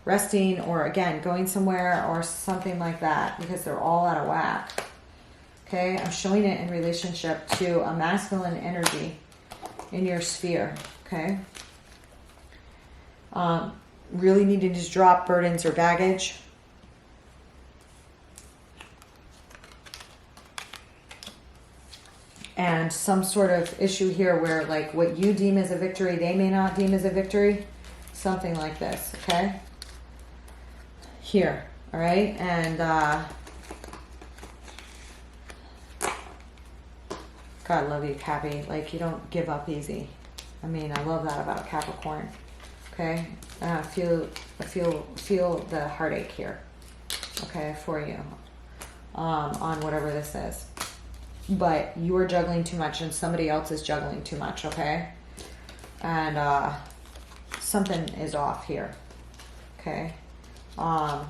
resting or again going somewhere or something like that because they're all out of whack. Okay, I'm showing it in relationship to a masculine energy in your sphere. Okay, really needing to drop burdens or baggage. And some sort of issue here where like what you deem as a victory, they may not deem as a victory. Something like this, okay? Here, all right? And God love you, Cappy. Like, you don't give up easy. I mean, I love that about Capricorn, okay? I feel the heartache here, okay, for you on whatever this is. But you are juggling too much and somebody else is juggling too much, okay? And something is off here, okay? All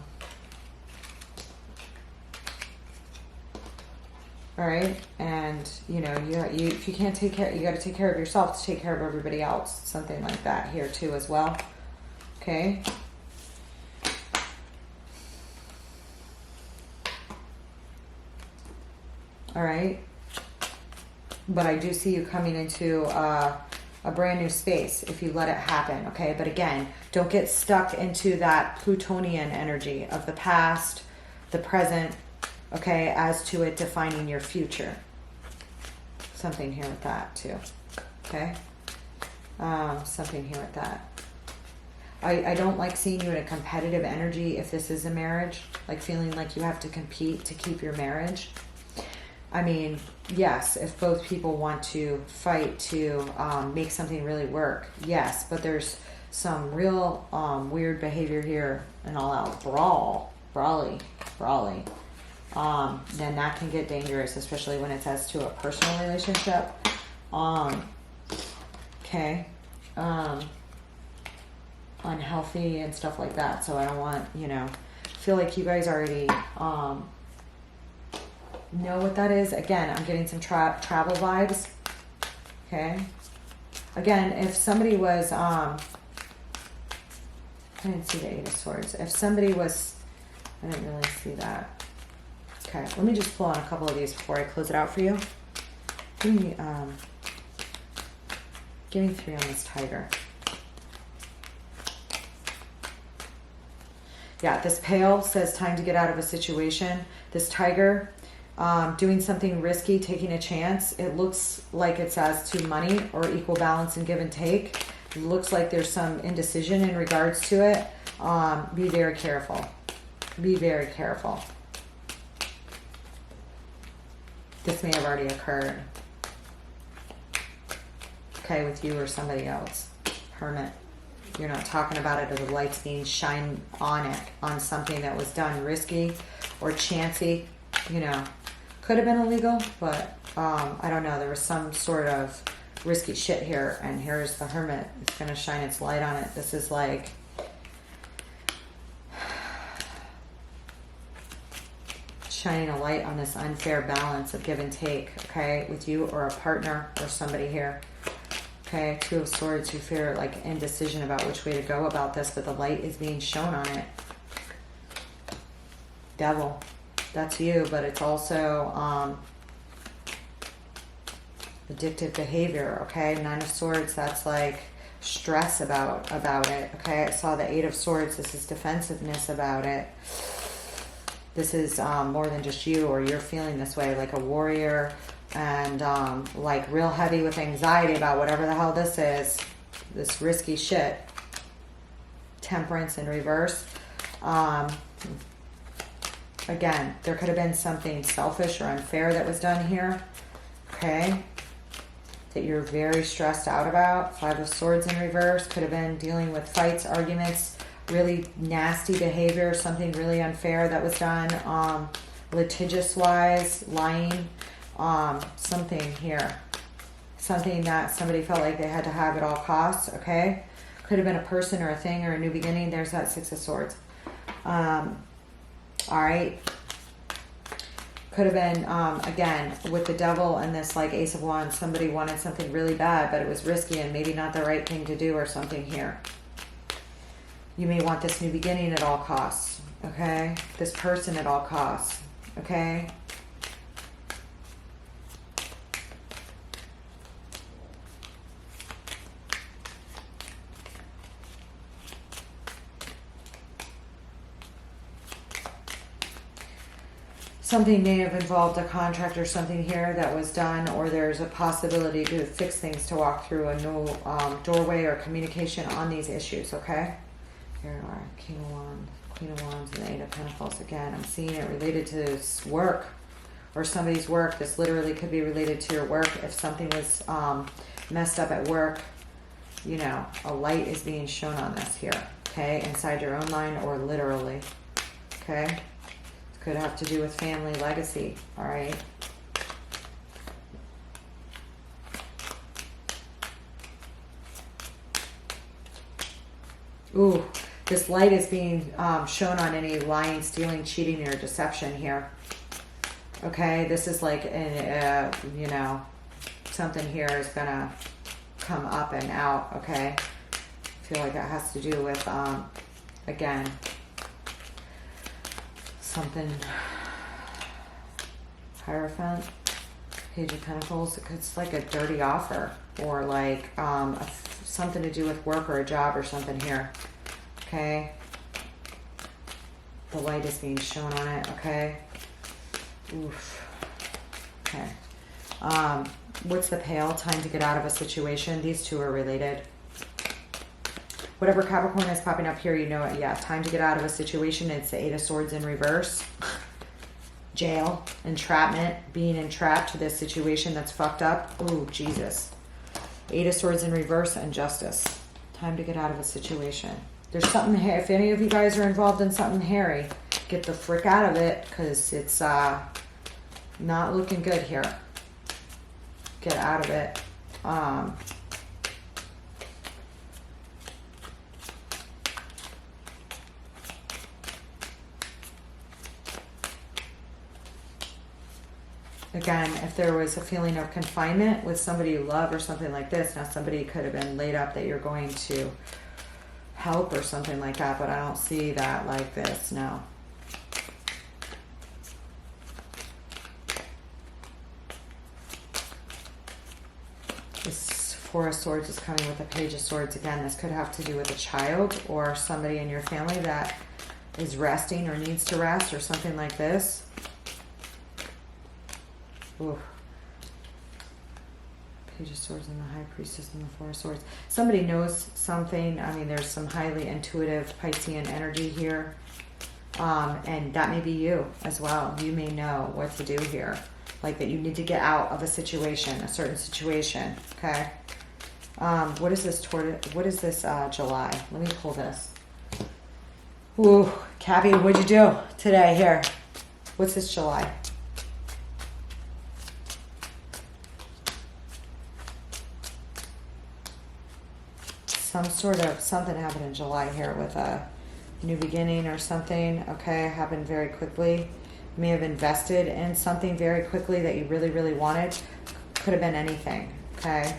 right, and you know, you if you can't take care, you got to take care of yourself to take care of everybody else. Something like that here too as well, okay? All right, but I do see you coming into a brand new space if you let it happen, okay? But again, don't get stuck into that Plutonian energy of the past, the present, okay, as to it defining your future. Something here with that too, okay? Something here with that. I don't like seeing you in a competitive energy if this is a marriage, like feeling like you have to compete to keep your marriage. I mean, yes, if both people want to fight to make something really work, yes, but there's some real weird behavior here, an all-out brawly, then that can get dangerous, especially when it's as to a personal relationship. Okay, unhealthy and stuff like that. So I don't want, you know, feel like you guys already know what that is. Again, I'm getting some travel vibes. Okay. Again, if somebody was, I didn't see the Eight of Swords. If somebody was, I didn't really see that. Okay, let me just pull on a couple of these before I close it out for you. Give me 3 on this tiger. Yeah, this pail says time to get out of a situation. This tiger, doing something risky, taking a chance. It looks like it's as to money or equal balance and give and take. It looks like there's some indecision in regards to it. Be very careful. Be very careful. This may have already occurred. Okay, with you or somebody else. Hermit. You're not talking about it or the light's being shined on it, on something that was done risky or chancy, you know. Could have been illegal, but I don't know. There was some sort of risky shit here, and here's the Hermit. It's going to shine its light on it. This is like shining a light on this unfair balance of give and take, okay, with you or a partner or somebody here. Okay, 2 of Swords, you fear like indecision about which way to go about this, but the light is being shown on it. Devil, that's you, but it's also addictive behavior, okay? 9 of Swords, that's like stress about it, okay? I saw the 8 of Swords, this is defensiveness about it. This is more than just you or you're feeling this way, like a warrior, and like real heavy with anxiety about whatever the hell this is, this risky shit. Temperance in reverse. Again, there could have been something selfish or unfair that was done here, okay, that you're very stressed out about. 5 of Swords in reverse. Could have been dealing with fights, arguments, really nasty behavior, something really unfair that was done, litigious wise, lying, something here, something that somebody felt like they had to have at all costs, okay? Could have been a person or a thing or a new beginning. There's that 6 of Swords. All right. Could have been, again, with the devil and this like Ace of Wands, somebody wanted something really bad, but it was risky and maybe not the right thing to do or something here. You may want this new beginning at all costs, okay? This person at all costs, okay? Something may have involved a contract or something here that was done, or there's a possibility to fix things, to walk through a new doorway or communication on these issues, okay? Here you are, King of Wands, Queen of Wands, and the Eight of Pentacles. Again, I'm seeing it related to work or somebody's work. This literally could be related to your work. If something was messed up at work, you know, a light is being shown on this here, okay? Inside your own mind or literally, okay? Could have to do with family legacy, all right? Ooh, this light is being shown on any lying, stealing, cheating, or deception here. Okay, this is like, you know, something here is going to come up and out, okay? I feel like that has to do with, again, something, Hierophant, Page of Pentacles. It's like a dirty offer, or like something to do with work or a job or something here, okay? The light is being shown on it, okay? Oof. Okay. What's the Pale? Time to get out of a situation. These two are related. Whatever Capricorn is popping up here, you know it. Yeah, time to get out of a situation. It's the Eight of Swords in reverse. Jail, entrapment, being entrapped to this situation that's fucked up. Oh, Jesus. Eight of Swords in reverse and Justice. Time to get out of a situation. There's something here. If any of you guys are involved in something hairy, get the frick out of it, because it's not looking good here. Get out of it. Again, if there was a feeling of confinement with somebody you love or something like this, now somebody could have been laid up that you're going to help or something like that, but I don't see that like this, no. This Four of Swords is coming with a Page of Swords. Again, this could have to do with a child or somebody in your family that is resting or needs to rest or something like this. Ooh. Page of Swords and the High Priestess and the Four of Swords. Somebody knows something. I mean, there's some highly intuitive Piscean energy here. And that may be you as well. You may know what to do here. Like that you need to get out of a situation, a certain situation. Okay. What is this July? Let me pull this. Ooh, Cappy, what'd you do today here? What's this July? Something happened in July here with a new beginning or something. Okay, happened very quickly. You may have invested in something very quickly that you really, really wanted. Could have been anything. Okay,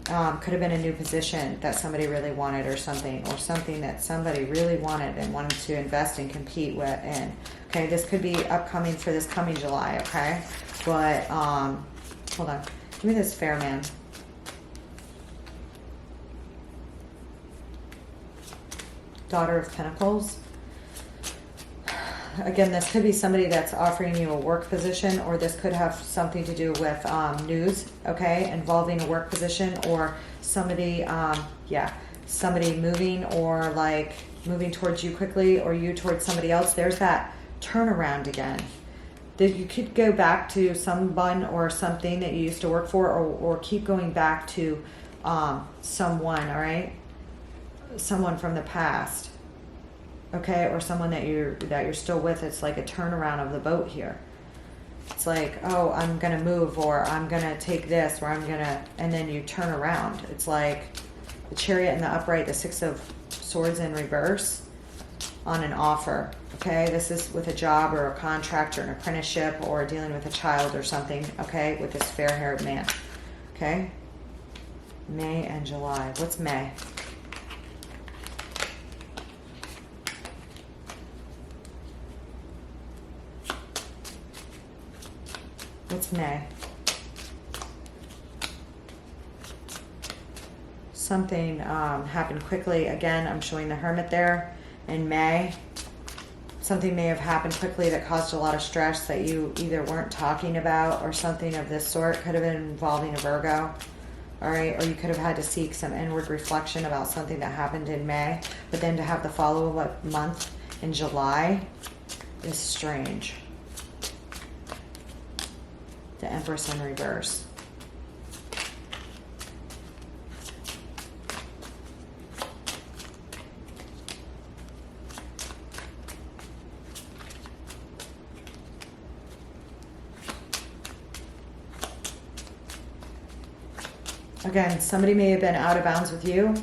could have been a new position that somebody really wanted or something that somebody really wanted and wanted to invest and compete with. And okay, this could be upcoming for this coming July. Okay, but hold on, give me this fair man. Daughter of Pentacles. Again, this could be somebody that's offering you a work position, or this could have something to do with news, okay, involving a work position, or somebody, somebody moving, or like moving towards you quickly, or you towards somebody else. There's that turnaround again. That you could go back to someone or something that you used to work for, or keep going back to someone, all right? Someone from the past, okay, or someone that you're still with. It's like a turnaround of the boat here. It's like, oh, I'm gonna move, or I'm gonna take this, or I'm gonna, and then you turn around. It's like the Chariot in the upright, the Six of Swords in reverse on an offer, Okay, this is with a job or a contract or an apprenticeship or dealing with a child or something, okay, with this fair-haired man. Okay? May and July. What's May? What's May? Something happened quickly. Again, I'm showing the Hermit there in May. Something may have happened quickly that caused a lot of stress that you either weren't talking about or something of this sort. Could have been involving a Virgo. All right, or you could have had to seek some inward reflection about something that happened in May. But then to have the follow-up month in July is strange. The Empress in reverse. Again, somebody may have been out of bounds with you,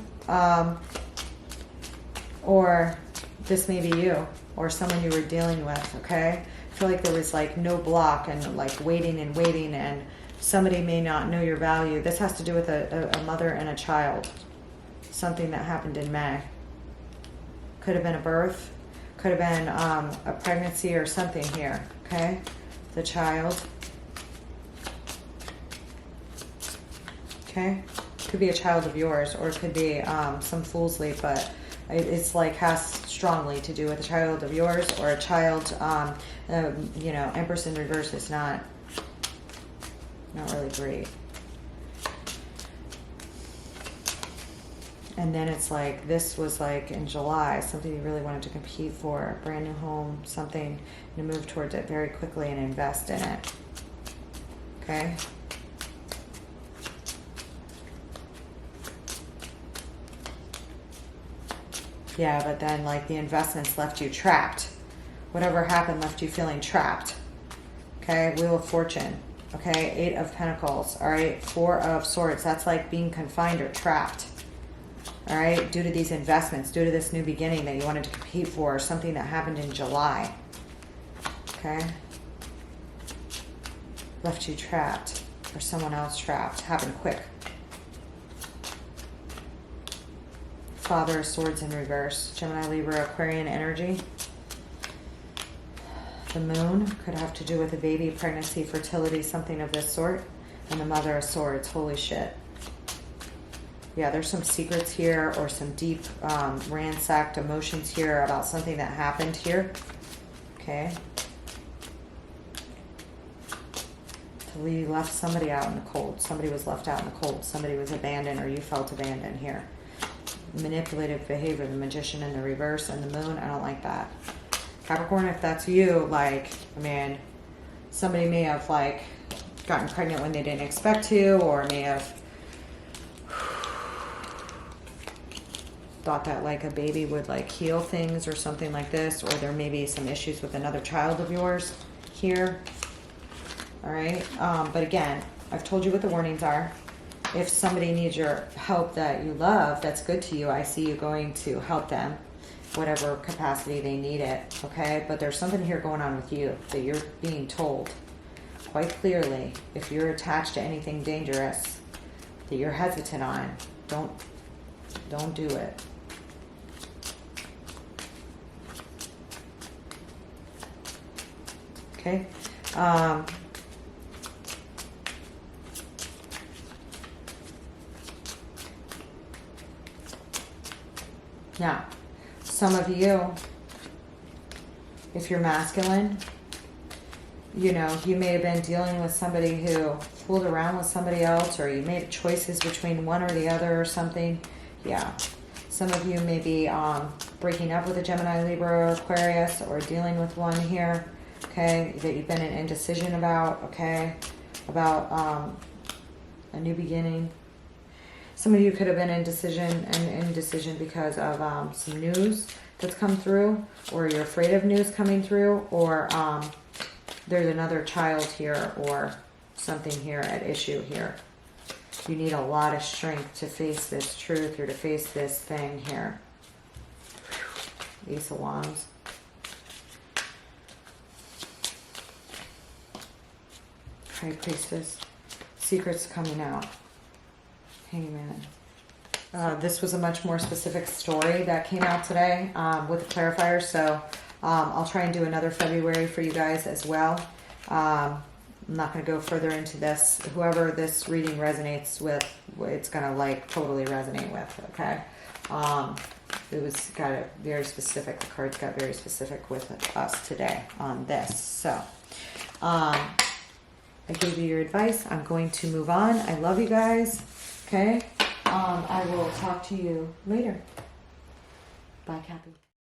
or this may be you, or someone you were dealing with, okay? I feel like there was like no block and like waiting and somebody may not know your value. This has to do with a mother and a child. Something that happened in May. Could have been a birth, could have been a pregnancy or something here, okay? The child. Okay, could be a child of yours, or it could be some fool's leap, but it's like has strongly to do with a child of yours or a child. You know, Empress in reverse is not really great. And then it's like this was like in July, something you really wanted to compete for, a brand new home, something to move towards it very quickly and invest in it. Okay. Yeah, but then like the investments left you trapped. Whatever happened left you feeling trapped. Okay, Wheel of Fortune. Okay, 8 of Pentacles. All right, 4 of Swords. That's like being confined or trapped. All right, due to these investments, due to this new beginning that you wanted to compete for, or something that happened in July. Okay, left you trapped, or someone else trapped. Happened quick. Father of Swords in reverse. Gemini, Libra, Aquarian energy. The Moon could have to do with a baby, pregnancy, fertility, something of this sort. And the Mother of Swords. Holy shit. Yeah, there's some secrets here or some deep ransacked emotions here about something that happened here. Okay. You left somebody out in the cold. Somebody was left out in the cold. Somebody was abandoned, or you felt abandoned here. Manipulative behavior, the Magician in the reverse, and the Moon. I don't like that. Capricorn, if that's you, like, I mean, somebody may have like gotten pregnant when they didn't expect to, or may have thought that like a baby would like heal things or something like this, or there may be some issues with another child of yours here. All right, but again, I've told you what the warnings are. If somebody needs your help that you love, that's good to you, I see you going to help them, whatever capacity they need it, okay? But there's something here going on with you that you're being told quite clearly. If you're attached to anything dangerous that you're hesitant on, don't do it. Okay? Now, some of you, if you're masculine, you know, you may have been dealing with somebody who fooled around with somebody else, or you made choices between one or the other or something. Yeah. Some of you may be breaking up with a Gemini, Libra, or Aquarius, or dealing with one here, okay, that you've been in indecision about, okay, about a new beginning. Some of you could have been indecision because of some news that's come through, or you're afraid of news coming through, or there's another child here or something here at issue here. You need a lot of strength to face this truth or to face this thing here. Ace of Wands. High Priestess. Secrets coming out. Hangman. This was a much more specific story that came out today with the clarifier, so I'll try and do another February for you guys as well. I'm not going to go further into this. Whoever this reading resonates with, it's going to like totally resonate with, okay? It was got a very specific, the cards got very specific with us today on this. So, I gave you your advice. I'm going to move on. I love you guys, okay? I will talk to you later. Bye, Cappy.